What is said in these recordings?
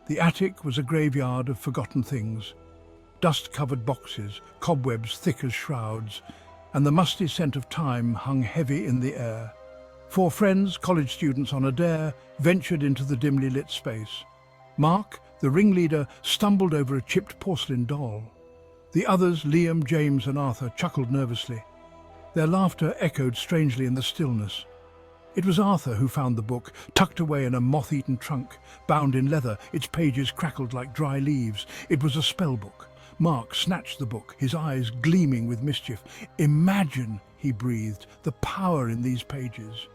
The attic was a graveyard of forgotten things. Dust-covered boxes, cobwebs thick as shrouds, and the musty scent of time hung heavy in the air. Four friends, college students on a dare, ventured into the dimly lit space. Mark, the ringleader, stumbled over a chipped porcelain doll. The others, Liam, James and Arthur, chuckled nervously. Their laughter echoed strangely in the stillness. It was Arthur who found the book, tucked away in a moth-eaten trunk, bound in leather, its pages crackled like dry leaves. It was a spellbook. Mark snatched the book, his eyes gleaming with mischief. "Imagine," he breathed, "the power in these pages."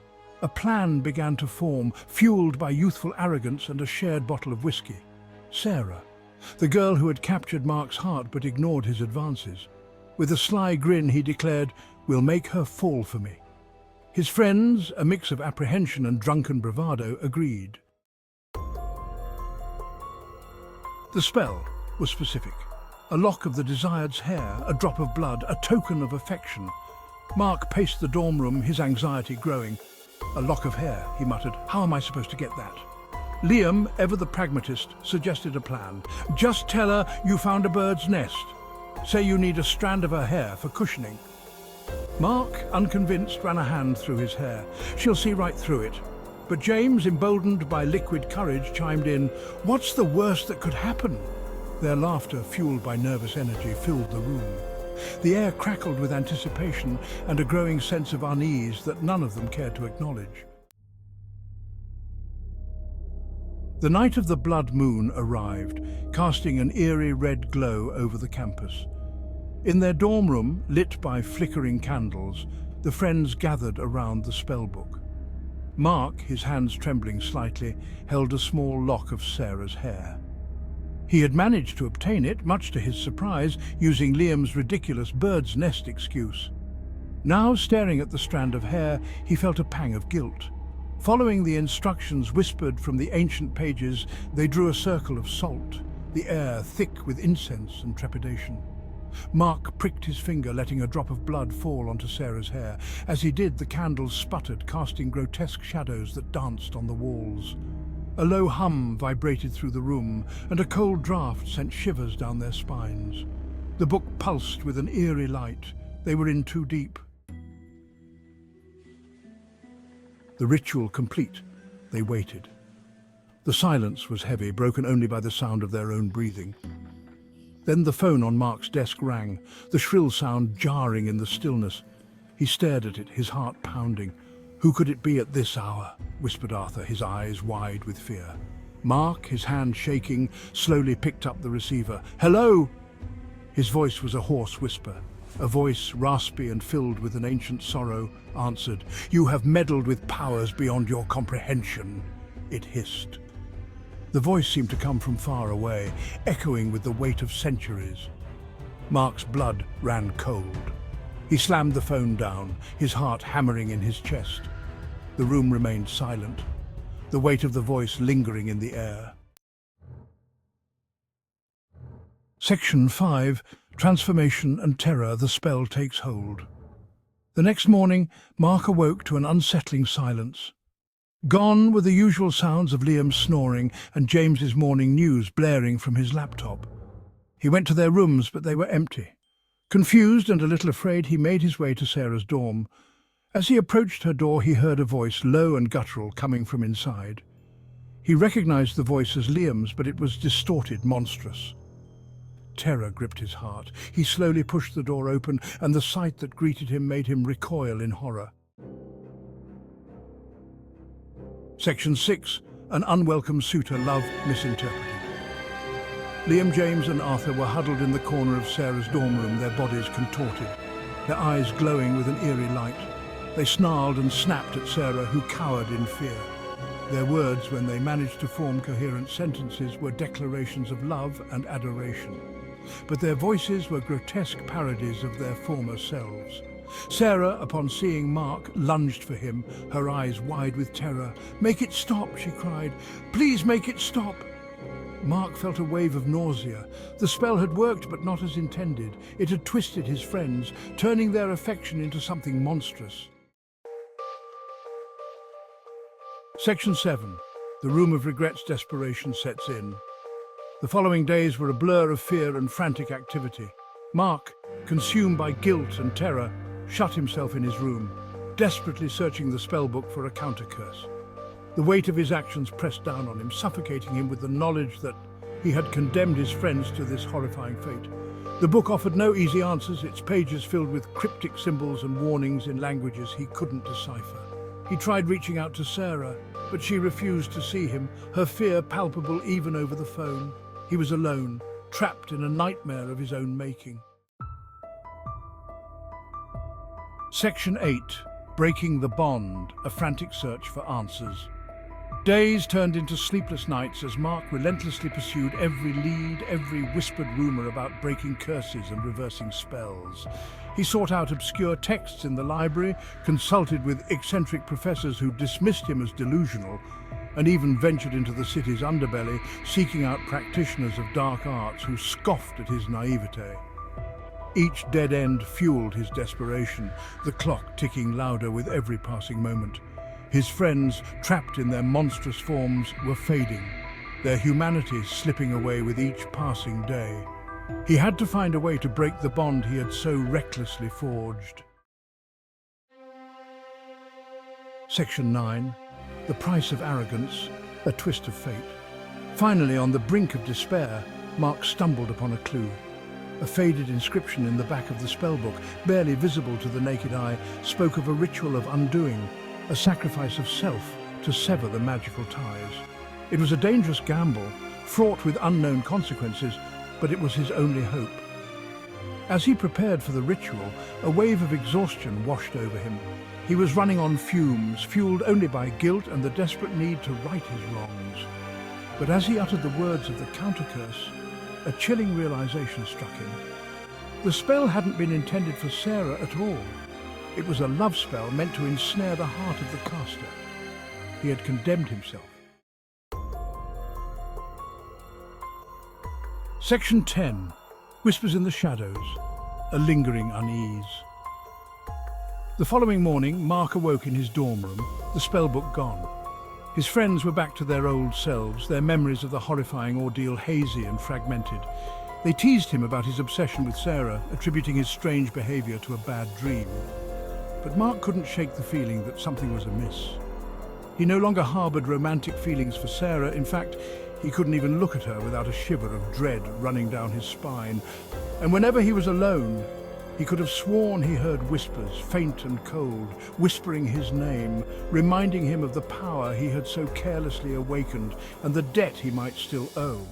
A plan began to form, fueled by youthful arrogance and a shared bottle of whiskey. Sarah, the girl who had captured Mark's heart but ignored his advances. With a sly grin he declared, "We'll make her fall for me." His friends, a mix of apprehension and drunken bravado, agreed. The spell was specific. A lock of the desired's hair, a drop of blood, a token of affection. Mark paced the dorm room, his anxiety growing. "A lock of hair," he muttered. "How am I supposed to get that?" Liam, ever the pragmatist, suggested a plan. "Just tell her you found a bird's nest. Say you need a strand of her hair for cushioning." Mark, unconvinced, ran a hand through his hair. "She'll see right through it." But James, emboldened by liquid courage, chimed in, "What's the worst that could happen?" Their laughter, fueled by nervous energy, filled the room. The air crackled with anticipation and a growing sense of unease that none of them cared to acknowledge. The night of the blood moon arrived, casting an eerie red glow over the campus. In their dorm room, lit by flickering candles, the friends gathered around the spellbook. Mark, his hands trembling slightly, held a small lock of Sarah's hair. He had managed to obtain it, much to his surprise, using Liam's ridiculous bird's nest excuse. Now, staring at the strand of hair, he felt a pang of guilt. Following the instructions whispered from the ancient pages, they drew a circle of salt, the air thick with incense and trepidation. Mark pricked his finger, letting a drop of blood fall onto Sarah's hair. As he did, the candles sputtered, casting grotesque shadows that danced on the walls. A low hum vibrated through the room, and a cold draught sent shivers down their spines. The book pulsed with an eerie light. They were in too deep. The ritual complete, they waited. The silence was heavy, broken only by the sound of their own breathing. Then the phone on Mark's desk rang, the shrill sound jarring in the stillness. He stared at it, his heart pounding. "Who could it be at this hour?" whispered Arthur, his eyes wide with fear. Mark, his hand shaking, slowly picked up the receiver. "Hello?" His voice was a hoarse whisper. A voice, raspy and filled with an ancient sorrow, answered. "You have meddled with powers beyond your comprehension," it hissed. The voice seemed to come from far away, echoing with the weight of centuries. Mark's blood ran cold. He slammed the phone down, his heart hammering in his chest. The room remained silent, the weight of the voice lingering in the air. Section 5. Transformation and Terror, the Spell Takes Hold. The next morning, Mark awoke to an unsettling silence. Gone were the usual sounds of Liam's snoring and James's morning news blaring from his laptop. He went to their rooms, but they were empty. Confused and a little afraid, he made his way to Sarah's dorm. As he approached her door, he heard a voice, low and guttural, coming from inside. He recognized the voice as Liam's, but it was distorted, monstrous. Terror gripped his heart. He slowly pushed the door open, and the sight that greeted him made him recoil in horror. Section 6. An unwelcome suitor, love misinterpreted. Liam, James and Arthur were huddled in the corner of Sarah's dorm room, their bodies contorted, their eyes glowing with an eerie light. They snarled and snapped at Sarah, who cowered in fear. Their words, when they managed to form coherent sentences, were declarations of love and adoration. But their voices were grotesque parodies of their former selves. Sarah, upon seeing Mark, lunged for him, her eyes wide with terror. "Make it stop," she cried. "Please make it stop." Mark felt a wave of nausea. The spell had worked, but not as intended. It had twisted his friends, turning their affection into something monstrous. Section 7. The Room of Regret's desperation sets in. The following days were a blur of fear and frantic activity. Mark, consumed by guilt and terror, shut himself in his room, desperately searching the spellbook for a counter-curse. The weight of his actions pressed down on him, suffocating him with the knowledge that he had condemned his friends to this horrifying fate. The book offered no easy answers, its pages filled with cryptic symbols and warnings in languages he couldn't decipher. He tried reaching out to Sarah, but she refused to see him, her fear palpable even over the phone. He was alone, trapped in a nightmare of his own making. Section 8. Breaking the Bond, a frantic search for answers. Days turned into sleepless nights as Mark relentlessly pursued every lead, every whispered rumor about breaking curses and reversing spells. He sought out obscure texts in the library, consulted with eccentric professors who dismissed him as delusional, and even ventured into the city's underbelly, seeking out practitioners of dark arts who scoffed at his naivete. Each dead end fueled his desperation, the clock ticking louder with every passing moment. His friends, trapped in their monstrous forms, were fading, their humanity slipping away with each passing day. He had to find a way to break the bond he had so recklessly forged. Section 9. The Price of Arrogance, a Twist of Fate. Finally, on the brink of despair, Mark stumbled upon a clue. A faded inscription in the back of the spellbook, barely visible to the naked eye, spoke of a ritual of undoing, a sacrifice of self to sever the magical ties. It was a dangerous gamble, fraught with unknown consequences, but it was his only hope. As he prepared for the ritual, a wave of exhaustion washed over him. He was running on fumes, fueled only by guilt and the desperate need to right his wrongs. But as he uttered the words of the counter-curse, a chilling realization struck him. The spell hadn't been intended for Sarah at all. It was a love spell meant to ensnare the heart of the caster. He had condemned himself. Section 10. Whispers in the Shadows, a lingering unease. The following morning, Mark awoke in his dorm room, the spellbook gone. His friends were back to their old selves, their memories of the horrifying ordeal hazy and fragmented. They teased him about his obsession with Sarah, attributing his strange behavior to a bad dream. But Mark couldn't shake the feeling that something was amiss. He no longer harbored romantic feelings for Sarah. In fact, he couldn't even look at her without a shiver of dread running down his spine. And whenever he was alone, he could have sworn he heard whispers, faint and cold, whispering his name, reminding him of the power he had so carelessly awakened and the debt he might still owe.